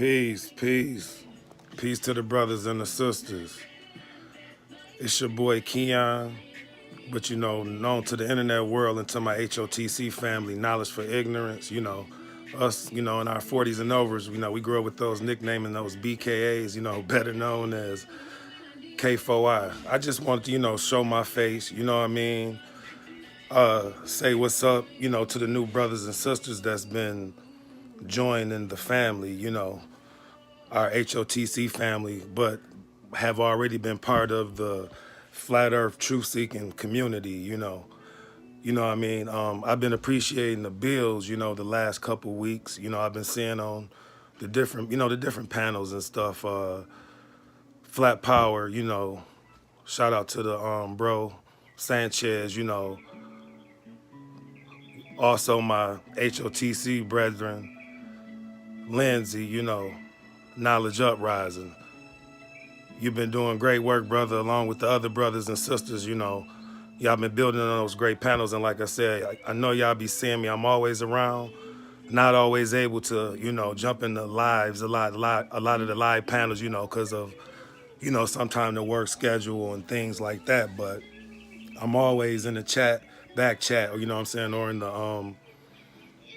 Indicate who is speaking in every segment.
Speaker 1: Peace, peace. Peace to the brothers and the sisters. It's your boy Keon, but known to the internet world and to my HOTC family, Knowledge for Ignorance. Us, in our 40s and overs, we grew up with those nicknaming those BKAs, better known as k-4-i. I just wanted to, show my face, you know what I mean? Say what's up, to the new brothers and sisters that's been joining the family, our HOTC family, but have already been part of the flat earth truth seeking community, You know what I mean? I've been appreciating the bills, the last couple weeks. I've been seeing on the different panels and stuff. Flat Power, shout out to the bro Sanchez, also my HOTC brethren, Lindsay, Knowledge Uprising. You've been doing great work, brother, along with the other brothers and sisters, Y'all been building on those great panels, and like I said, I know y'all be seeing me. I'm always around, not always able to, jump in the lives, a lot of the live panels, because of, sometimes the work schedule and things like that. But I'm always in the chat, back chat, or what I'm saying, or in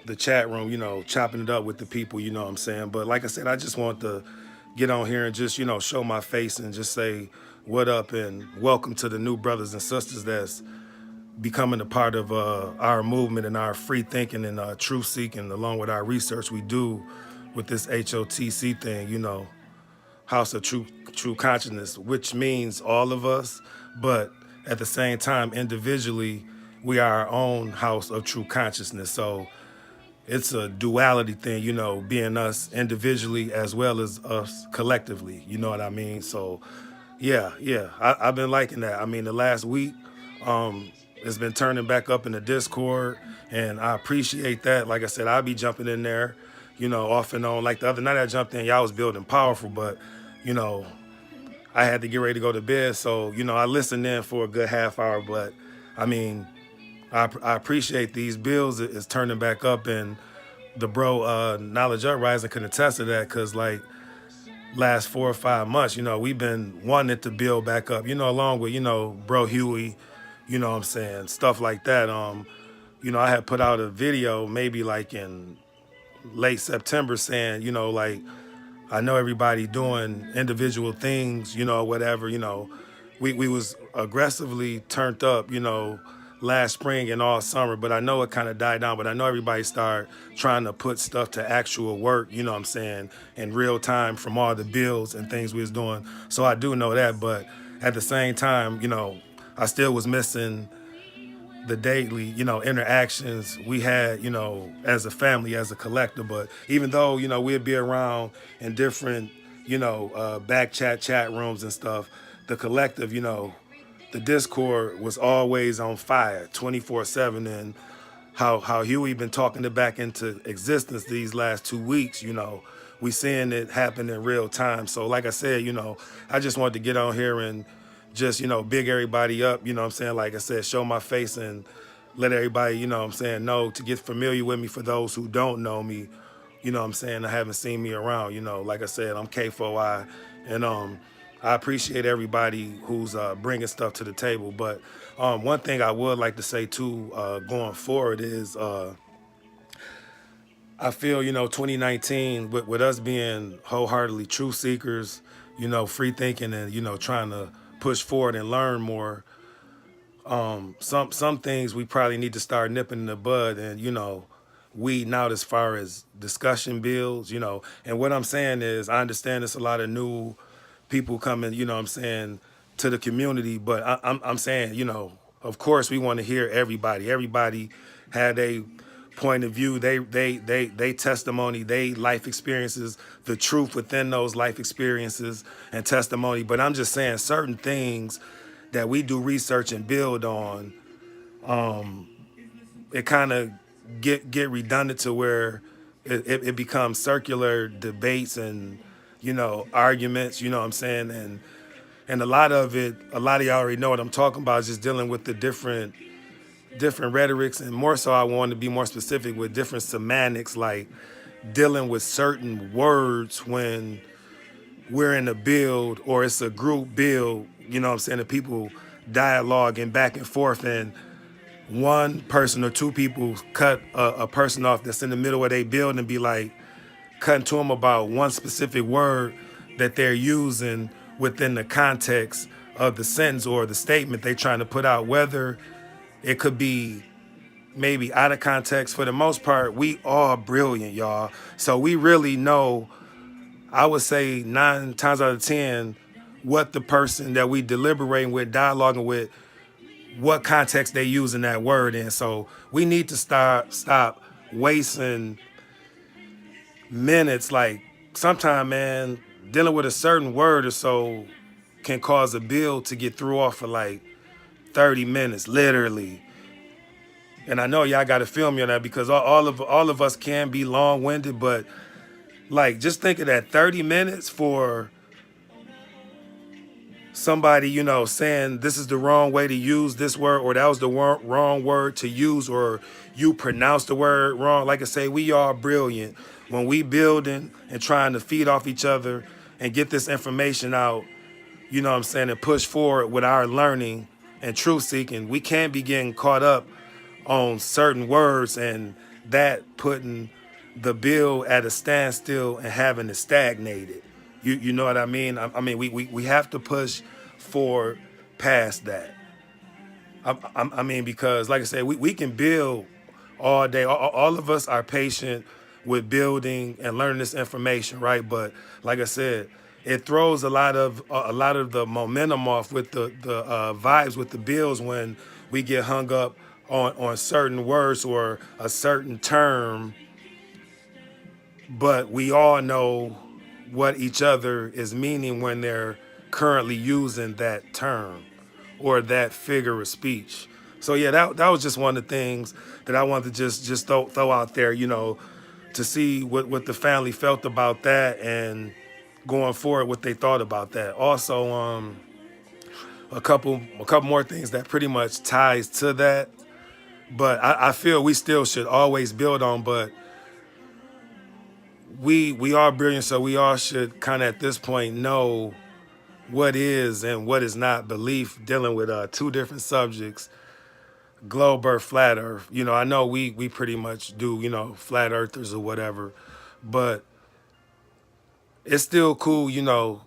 Speaker 1: the chat room, chopping it up with the people, what I'm saying. But like I said, I just want to get on here and just, show my face and just say what up and welcome to the new brothers and sisters that's becoming a part of our movement and our free thinking and truth seeking, along with our research we do with this HOTC thing, House of True Consciousness, which means all of us, but at the same time, individually, we are our own house of true consciousness. So it's a duality thing, being us individually as well as us collectively, you know what I mean? So yeah, I've been liking that. I mean, the last week, it's been turning back up in the Discord, and I appreciate that. Like I said, I'll be jumping in there, off and on. Like the other night I jumped in, y'all was building powerful, but, I had to get ready to go to bed. So, I listened in for a good half hour, but I mean, I appreciate these bills is turning back up, and the bro Knowledge Uprising can attest to that, because like last 4 or 5 months, we've been wanting it to build back up, along with, bro Huey, what I'm saying, stuff like that. I had put out a video maybe like in late September saying, like, I know everybody doing individual things, whatever, we was aggressively turned up, last spring and all summer, but I know it kind of died down, but I know everybody started trying to put stuff to actual work, what I'm saying, in real time from all the bills and things we was doing. So I do know that, but at the same time, I still was missing the daily, interactions we had, as a family, as a collective. But even though, we'd be around in different, back chat rooms and stuff, the collective, the Discord was always on fire 24/7. And how Huey been talking it back into existence these last 2 weeks, we seeing it happen in real time. So like I said, I just wanted to get on here and just, big everybody up, what I'm saying? Like I said, show my face and let everybody, what I'm saying, know, to get familiar with me for those who don't know me, what I'm saying, I haven't seen me around, like I said, I'm k-4-i, and I appreciate everybody who's bringing stuff to the table. But one thing I would like to say too, going forward is I feel, 2019, with us being wholeheartedly truth seekers, free thinking and, trying to push forward and learn more, some things we probably need to start nipping in the bud and, weeding out as far as discussion bills, And what I'm saying is, I understand there's a lot of new people coming, what I'm saying, to the community, but I'm saying, of course we want to hear everybody. Everybody had a point of view, they testimony, they life experiences, the truth within those life experiences and testimony. But I'm just saying certain things that we do research and build on, it kind of get redundant to where it becomes circular debates and, arguments, what I'm saying? And a lot of y'all already know what I'm talking about, is just dealing with the different rhetorics, and more so I want to be more specific with different semantics, like dealing with certain words when we're in a build or it's a group build, you know what I'm saying, the people dialoguing back and forth, and one person or two people cut a person off that's in the middle of their build and be like cutting to them about one specific word that they're using within the context of the sentence or the statement they're trying to put out, whether it could be maybe out of context. For the most part, we are brilliant, y'all. So we really know, I would say 9 times out of 10, what the person that we deliberating with, dialoguing with, what context they using that word in. So we need to stop wasting minutes. Like sometimes, man, dealing with a certain word or so can cause a bill to get through off for like 30 minutes, literally. And I know y'all got to feel me on that because all of us can be long-winded, but like just think of that 30 minutes for somebody, you know, saying this is the wrong way to use this word, or that was the wrong word to use, or you pronounce the word wrong. Like I say, we are brilliant when we building and trying to feed off each other and get this information out, you know what I'm saying, and push forward with our learning and truth seeking. We can't be getting caught up on certain words and that putting the bill at a standstill and having it stagnated. You know what I mean? I mean, we have to push forward past that. I mean, because like I said, we can build all day. All of us are patient with building and learning this information, right? But like I said, it throws a lot of the momentum off with the vibes with the bills when we get hung up on certain words or a certain term. But we all know what each other is meaning when they're currently using that term or that figure of speech. So yeah, that was just one of the things that I wanted to just throw out there, you know, to see what the family felt about that and going forward what they thought about that. Also, a couple more things that pretty much ties to that, but I feel we still should always build on, but we are brilliant, so we all should kind of at this point know what is and what is not belief, dealing with two different subjects, globe earth, flat earth. You know, I know we pretty much do, you know, flat earthers or whatever, but it's still cool, you know,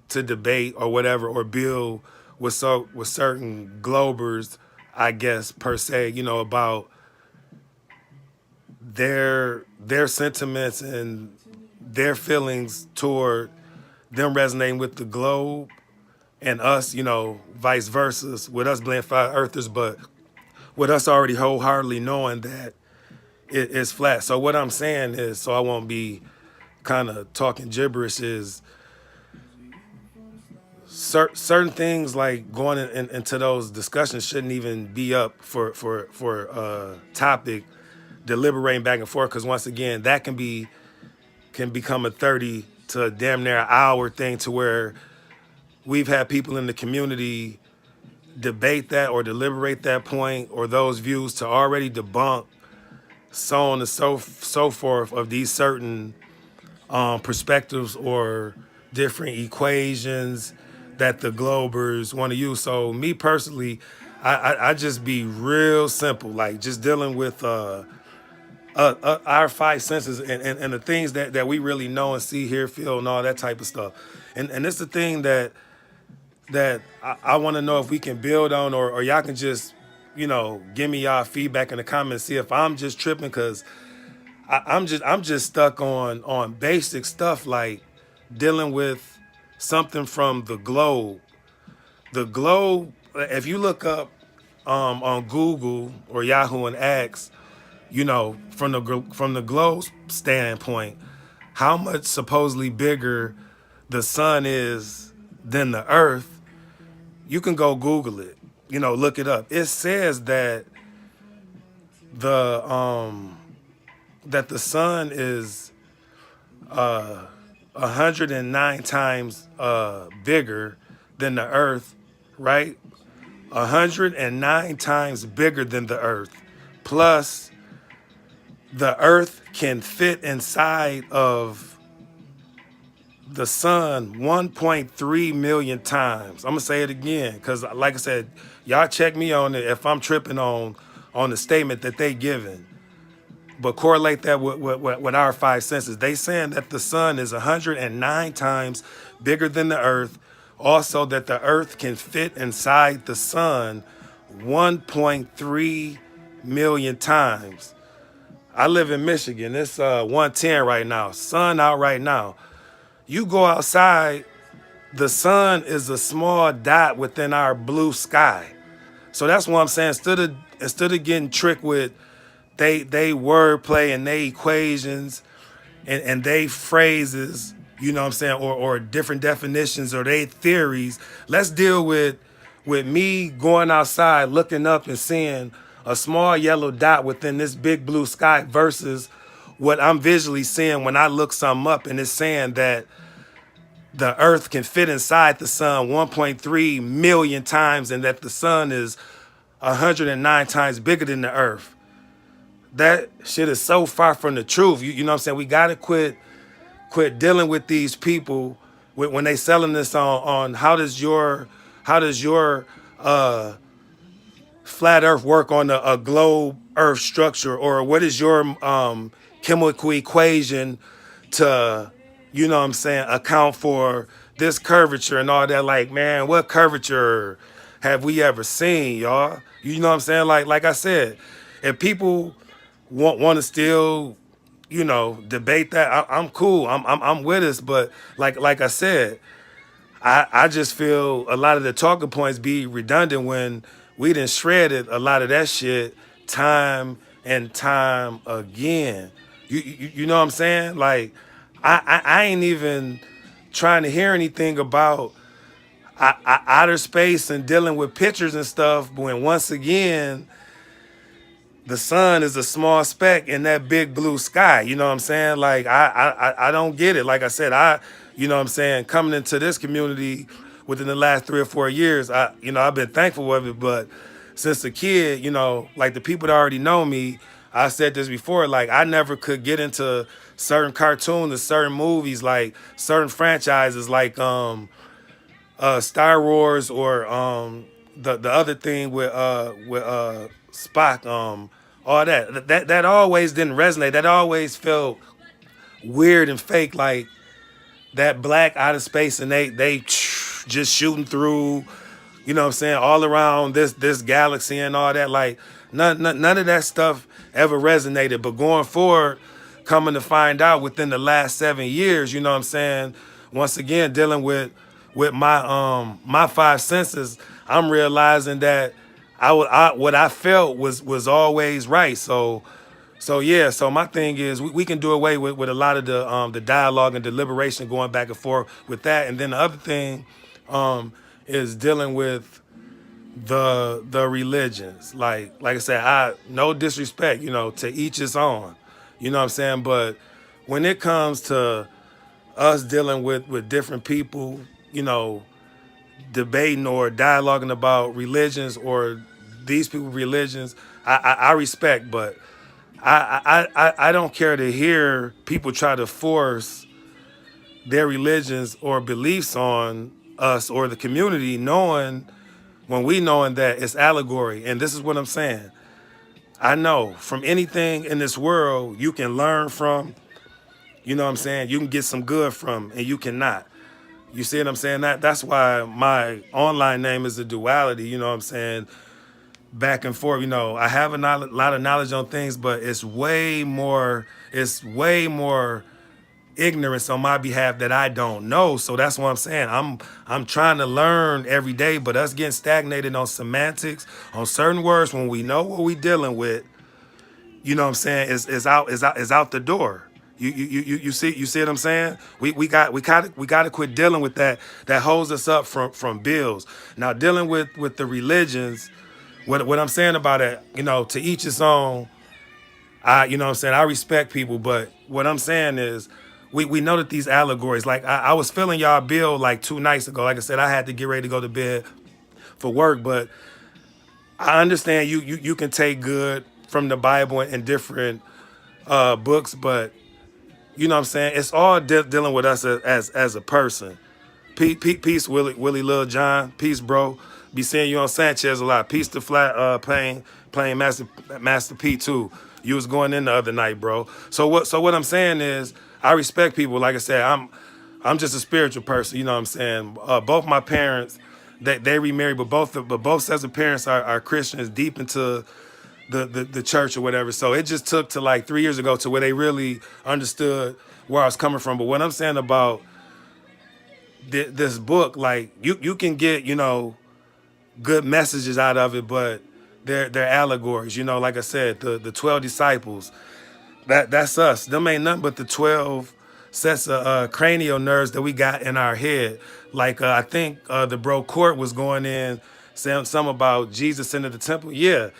Speaker 1: to debate or whatever, or build with certain globers, I guess, per se, you know, about their sentiments and their feelings toward them resonating with the globe and us, you know, vice versa, with us being flat earthers, but with us already wholeheartedly knowing that it's flat. So what I'm saying is, so I won't be kind of talking gibberish, is certain things like going into those discussions shouldn't even be up for topic, deliberating back and forth, because once again, that can become a 30 to damn near an hour thing, to where we've had people in the community debate that or deliberate that point or those views to already debunk so on and so forth of these certain perspectives or different equations that the globers want to use. So me personally, I just be real simple, like just dealing with our five senses and the things that we really know and see, hear, feel, and all that type of stuff. And it's the thing that I want to know if we can build on, or y'all can just, you know, give me y'all feedback in the comments, see if I'm just tripping, because I'm just stuck on basic stuff like dealing with something from the globe. The globe, if you look up on Google or Yahoo and ask, you know, from the globe standpoint, how much supposedly bigger the sun is than the earth, you can go Google it, you know, look it up. It says that the sun is 109 times bigger than the earth, right? 109 times bigger than the earth, plus the earth can fit inside of the sun 1.3 million times. I'm gonna say it again, because like I said, y'all check me on it if I'm tripping on the statement that they given. But correlate that with our five senses. They saying that the sun is 109 times bigger than the earth. Also that the earth can fit inside the sun 1.3 million times. I live in Michigan. It's 110 right now. Sun out right now. You go outside, the sun is a small dot within our blue sky. So that's what I'm saying. Instead of getting tricked with they wordplay and they equations and they phrases, you know what I'm saying, or different definitions or they theories, let's deal with me going outside, looking up and seeing a small yellow dot within this big blue sky versus what I'm visually seeing when I look something up and it's saying that the earth can fit inside the sun 1.3 million times and that the sun is 109 times bigger than the earth. That shit is so far from the truth. You know what I'm saying? We gotta quit dealing with these people when they selling this on how does your flat earth work on a globe earth structure, or what is your chemical equation to, you know what I'm saying, account for this curvature and all that. Like, man, what curvature have we ever seen, y'all? You know what I'm saying? Like I said, if people want to still, debate that, I'm cool. I'm with us. But like I said, I just feel a lot of the talking points be redundant when we done shredded a lot of that shit time and time again. You know what I'm saying? Like, I ain't even trying to hear anything about outer space and dealing with pictures and stuff when once again the sun is a small speck in that big blue sky. You know what I'm saying? Like, I don't get it. Like I said, you know what I'm saying, coming into this community within the last 3 or 4 years, I've been thankful of it. But since a kid, like the people that already know me, I said this before, like I never could get into certain cartoons and certain movies, like certain franchises, like Star Wars, or the other thing with Spock, all that always didn't resonate. That always felt weird and fake, like that black out of space and they just shooting through, you know what I'm saying, all around this galaxy and all that. Like none of that stuff ever resonated. But going forward, coming to find out within the last 7 years, you know what I'm saying, once again dealing with my five senses, I'm realizing that what I felt was always right. So yeah, so my thing is we can do away with a lot of the dialogue and deliberation going back and forth with that. And then the other thing is dealing with the religions. Like I said, I no disrespect, to each his own. You know what I'm saying? But when it comes to us dealing with different people, debating or dialoguing about religions or these people's religions, I respect, but I don't care to hear people try to force their religions or beliefs on us or the community, knowing that it's allegory. And this is what I'm saying. I know from anything in this world you can learn from, you know what I'm saying, you can get some good from, and you cannot. You see what I'm saying? That's why my online name is a duality, you know what I'm saying? Back and forth, I have a lot of knowledge on things, but it's way more ignorance on my behalf that I don't know. So that's what I'm saying. I'm trying to learn every day, but us getting stagnated on semantics, on certain words when we know what we dealing with, you know what I'm saying, is out the door. You see what I'm saying? We got to quit dealing with that holds us up from bills. Now dealing with the religions, what I'm saying about it, to each his own. You know what I'm saying, I respect people, but what I'm saying is we know that these allegories, like I was feeling y'all bill like 2 nights ago. Like I said, I had to get ready to go to bed for work, but I understand you can take good from the Bible and different books, but you know what I'm saying? It's all dealing with us as a person. Peace, Willie Lil John. Peace, bro. Be seeing you on Sanchez a lot. Peace to Flat playing Master P too. You was going in the other night, bro. So what I'm saying is I respect people. Like I said, I'm just a spiritual person. You know what I'm saying? Both my parents, they remarried, but both sets of parents are Christians, deep into the church or whatever. So it just took to like 3 years ago to where they really understood where I was coming from. But what I'm saying about this book, like you can get, good messages out of it, but they're allegories. Like I said, the 12 disciples, that's us. Them ain't nothing but the 12 sets of cranial nerves that we got in our head. Like I think the bro Court was going in saying something about Jesus into the temple. Yeah.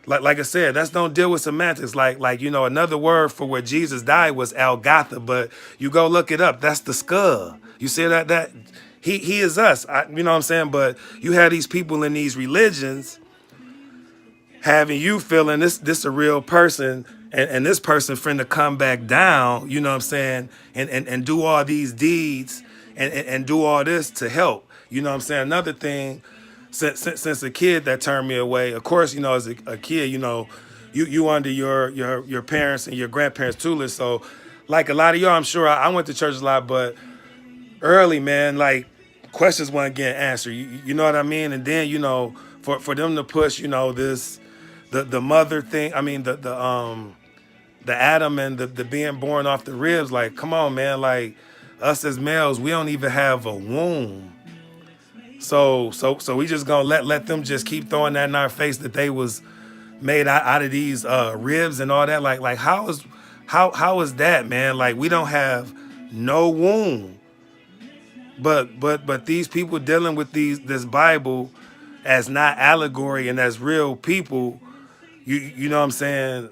Speaker 1: Like I said, that's don't deal with semantics. Like another word for where Jesus died was Algotha, but you go look it up. That's the skull. You see that he is us. You know what I'm saying? But you have these people in these religions having you feeling this a real person, and this person finna come back down. You know what I'm saying? And do all these deeds and do all this to help. You know what I'm saying? Another thing. Since a kid that turned me away, of course, as a kid, you under your parents and your grandparents tutelage. So, like a lot of y'all, I'm sure I went to church a lot, but early, man, like questions weren't getting answered. You know what I mean? And then, for them to push, this the mother thing. I mean, the Adam and the being born off the ribs. Like, come on, man. Like us as males, we don't even have a womb. So we just gonna let them just keep throwing that in our face that they was made out of these ribs and all that. Like how is that, man? Like we don't have no womb. But these people dealing with this Bible as not allegory and as real people, you know what I'm saying?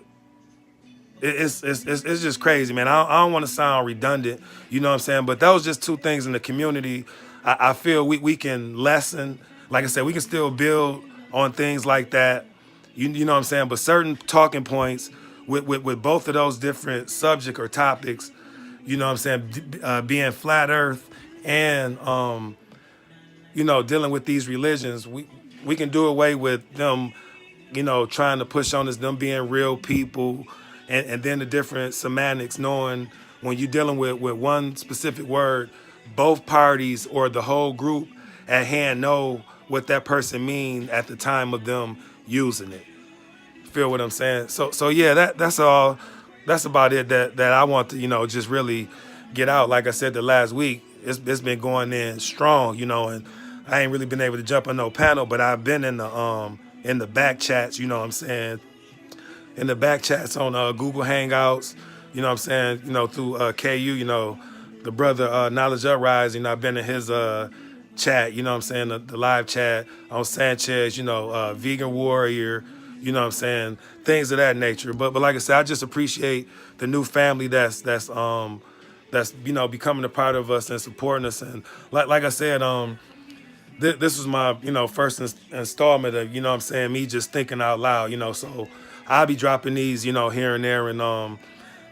Speaker 1: It's just crazy, man. I don't want to sound redundant, you know what I'm saying? But those just two things in the community. I feel we can lessen. Like I said, we can still build on things like that. You know what I'm saying? But certain talking points with both of those different subject or topics, you know what I'm saying? Being flat Earth and dealing with these religions, we can do away with them, trying to push on us them being real people, and then the different semantics, knowing when you're dealing with one specific word, both parties or the whole group at hand know what that person mean at the time of them using it. Feel what I'm saying? So yeah, that's all. That's about it that I want to just really get out. Like I said, the last week it's been going in strong, and I ain't really been able to jump on no panel, but I've been in the back chats, you know what I'm saying, in the back chats on Google Hangouts, you know what I'm saying, through KU, the brother Knowledge Uprising, I've been in his chat, you know what I'm saying, the live chat on Sanchez, Vegan Warrior, you know what I'm saying, things of that nature. But like I said, I just appreciate the new family that's becoming a part of us and supporting us. And like I said, this was my first installment of what I'm saying, me just thinking out loud, so I'll be dropping these here and there. And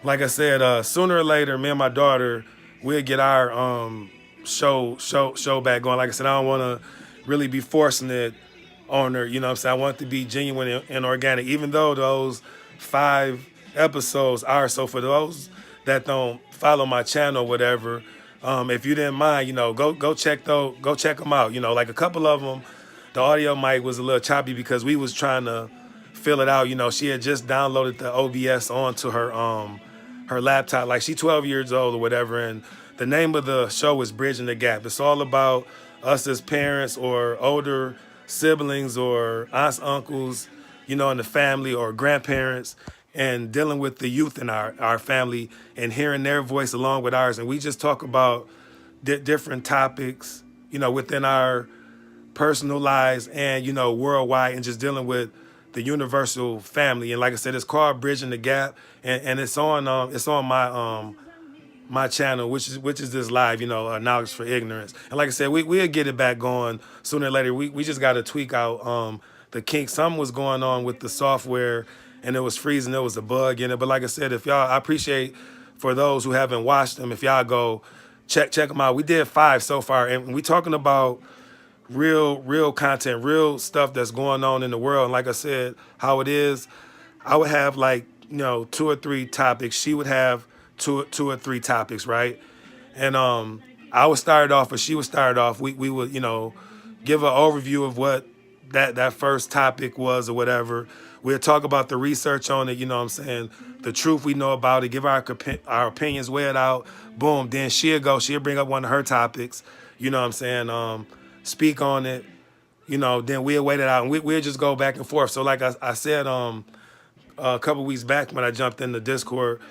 Speaker 1: like I said, sooner or later, me and my daughter, we'll get our show back going. Like I said, I don't want to really be forcing it on her. You know what I'm saying? I want it to be genuine and organic, even though those 5 episodes are. So for those that don't follow my channel or whatever, if you didn't mind, go check them out. Like a couple of them, the audio mic was a little choppy because we was trying to fill it out. She had just downloaded the OBS onto her laptop. Like, she 12 years old or whatever, and the name of the show is Bridging the Gap. It's all about us as parents or older siblings or aunts, uncles, in the family, or grandparents, and dealing with the youth in our family and hearing their voice along with ours. And we just talk about different topics, within our personal lives and, worldwide, and just dealing with the universal family. And like I said, it's called Bridging the Gap, and it's on my channel, which is this live, Knowledge for Ignorance. And like I said, we'll get it back going sooner or later. We just got to tweak out the kinks. Something was going on with the software, and it was freezing. There was a bug in it. But like I said, if y'all, I appreciate for those who haven't watched them, if y'all go check them out. We did 5 so far, and we talking about real content, real stuff that's going on in the world. And like I said, how it is, I would have like, 2 or 3 topics. She would have two or three topics, right? And I would start it off, or she would start it off. We would, give an overview of what that first topic was or whatever. We'll talk about the research on it, the truth we know about it, give our opinions, weigh it out, boom. Then she'll bring up one of her topics, speak on it, then we'll wait it out, and we'll just go back and forth. So like I said a couple weeks back when I jumped in the Discord,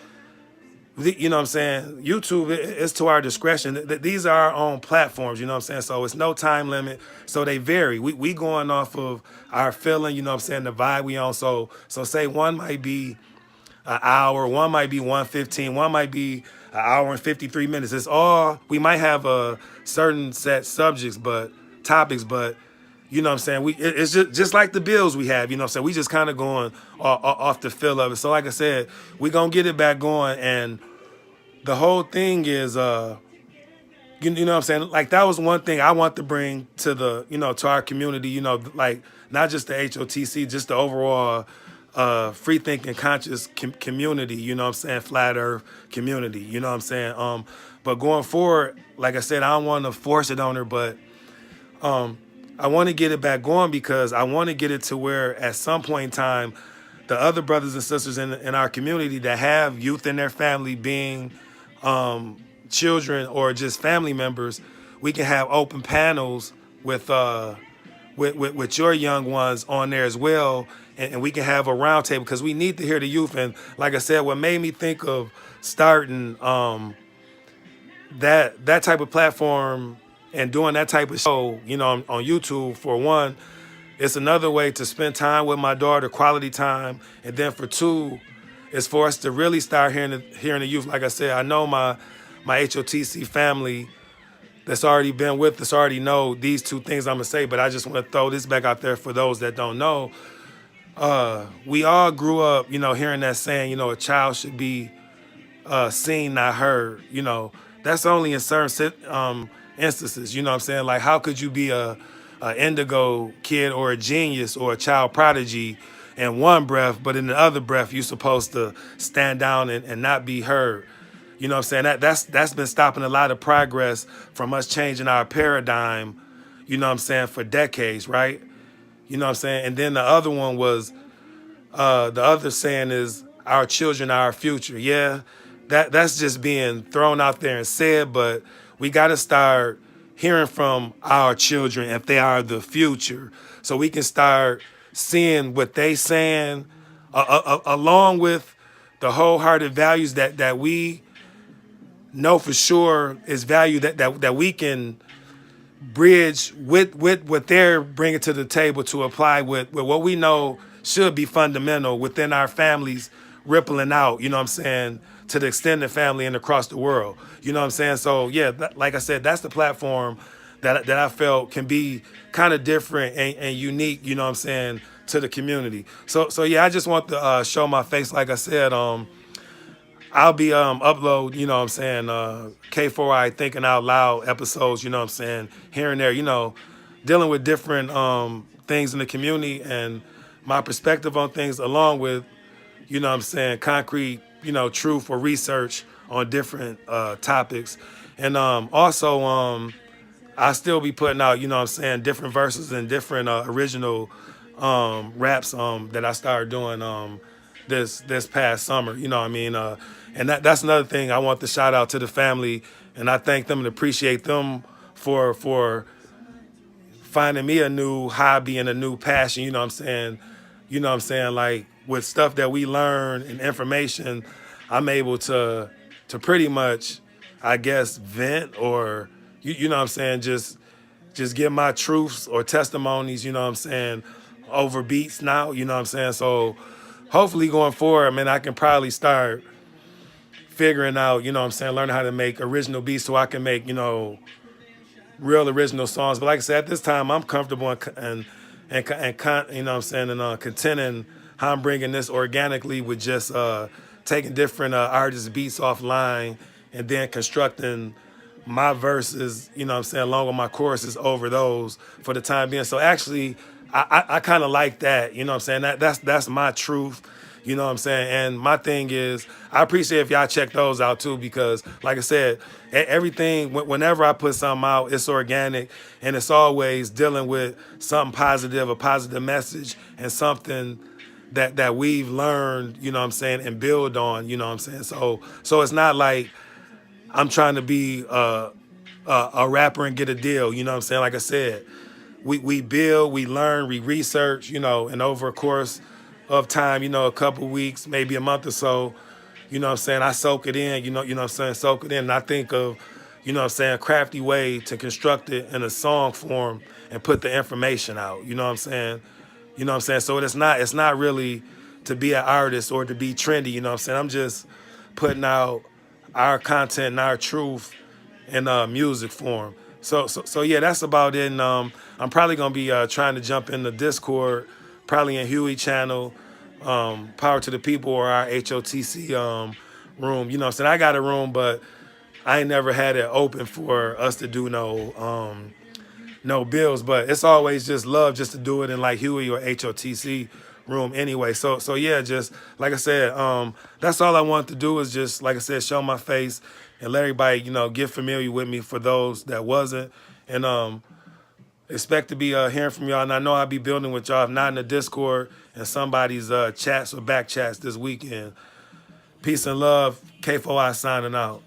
Speaker 1: YouTube is to our discretion. These are our own platforms, so it's no time limit. So they vary. We going off of our feeling, the vibe we on. So say one might be an hour, one might be 1:15, one might be an hour and 53 minutes. It's all, we might have a certain set subjects, but topics, but it's just like the bills we have, we just kind of going off the feel of it. So like I said, we gonna get it back going, and the whole thing is, like that was one thing I want to bring to the, to our community, like not just the HOTC, just the overall free thinking conscious community, flat earth community, but going forward, like I said, I don't want to force it on her, but I want to get it back going because I want to get it to where at some point in time, the other brothers and sisters in our community that have youth in their family being children or just family members, we can have open panels with your young ones on there as well, and we can have a round table because we need to hear the youth. And like I said, what made me think of starting that type of platform and doing that type of show, on YouTube, for one, it's another way to spend time with my daughter, quality time. And then for 2, it's for us to really start hearing the youth. Like I said, I know my HOTC family that's already been with us already know these 2 things I'm going to say, but I just want to throw this back out there for those that don't know. We all grew up, hearing that saying, a child should be seen, not heard. That's only in certain instances, like how could you be a indigo kid or a genius or a child prodigy in one breath, but in the other breath you're supposed to stand down and not be heard? That's been stopping a lot of progress from us changing our paradigm, for decades, right? And then the other one was the other saying is our children are our future. Yeah, that's just being thrown out there and said, but we got to start hearing from our children if they are the future, so we can start seeing what they saying, along with the wholehearted values that we know for sure is value that we can bridge with what they're bringing to the table to apply with what we know should be fundamental within our families, rippling out, to the extended family and across the world. So yeah, like I said, that's the platform that I felt can be kind of different and unique, to the community. So yeah, I just want to show my face. Like I said, I'll be upload, k-4-i thinking out loud episodes, here and there, dealing with different things in the community and my perspective on things, along with, concrete, truth or research on different topics. And also I still be putting out, different verses and different original raps that I started doing this past summer, and that's another thing I want to shout out to the family, and I thank them and appreciate them for finding me a new hobby and a new passion, like with stuff that we learn and information, I'm able to pretty much, I guess, vent or, just give my truths or testimonies, over beats now, So hopefully going forward, I can probably start figuring out, learning how to make original beats so I can make, real original songs. But like I said, at this time, I'm comfortable and contenting how I'm bringing this organically with just taking different artists' beats offline and then constructing my verses, you know what I'm saying, along with my choruses over those for the time being. So actually, I kind of like that, you know what I'm saying? That's my truth, you know what I'm saying? And my thing is, I appreciate if y'all check those out too, because like I said, everything, whenever I put something out, it's organic and it's always dealing with something positive, a positive message, and something that we've learned, you know what I'm saying, and build on, you know what I'm saying? So it's not like I'm trying to be a rapper and get a deal. You know what I'm saying? Like I said, we build, we learn, we research, you know, and over a course of time, you know, a couple weeks, maybe a month or so, you know what I'm saying, I soak it in, you know what I'm saying, soak it in. And I think of, you know what I'm saying, a crafty way to construct it in a song form and put the information out, you know what I'm saying? You know what I'm saying? So it's not really to be an artist or to be trendy, you know what I'm saying? I'm just putting out our content and our truth in music form. So yeah, that's about it. And I'm probably gonna be trying to jump in the Discord, probably in Huey channel, Power to the People, or our HOTC room. You know what I'm saying? I got a room, but I ain't never had it open for us to do no bills. But it's always just love just to do it in like Huey or HOTC room anyway. So yeah, just like I said, that's all I wanted to do is just, like I said, show my face and let everybody, you know, get familiar with me for those that wasn't. And expect to be hearing from y'all. And I know I'll be building with y'all, if not in the Discord, and somebody's chats or back chats this weekend. Peace and love. K-4-i signing out.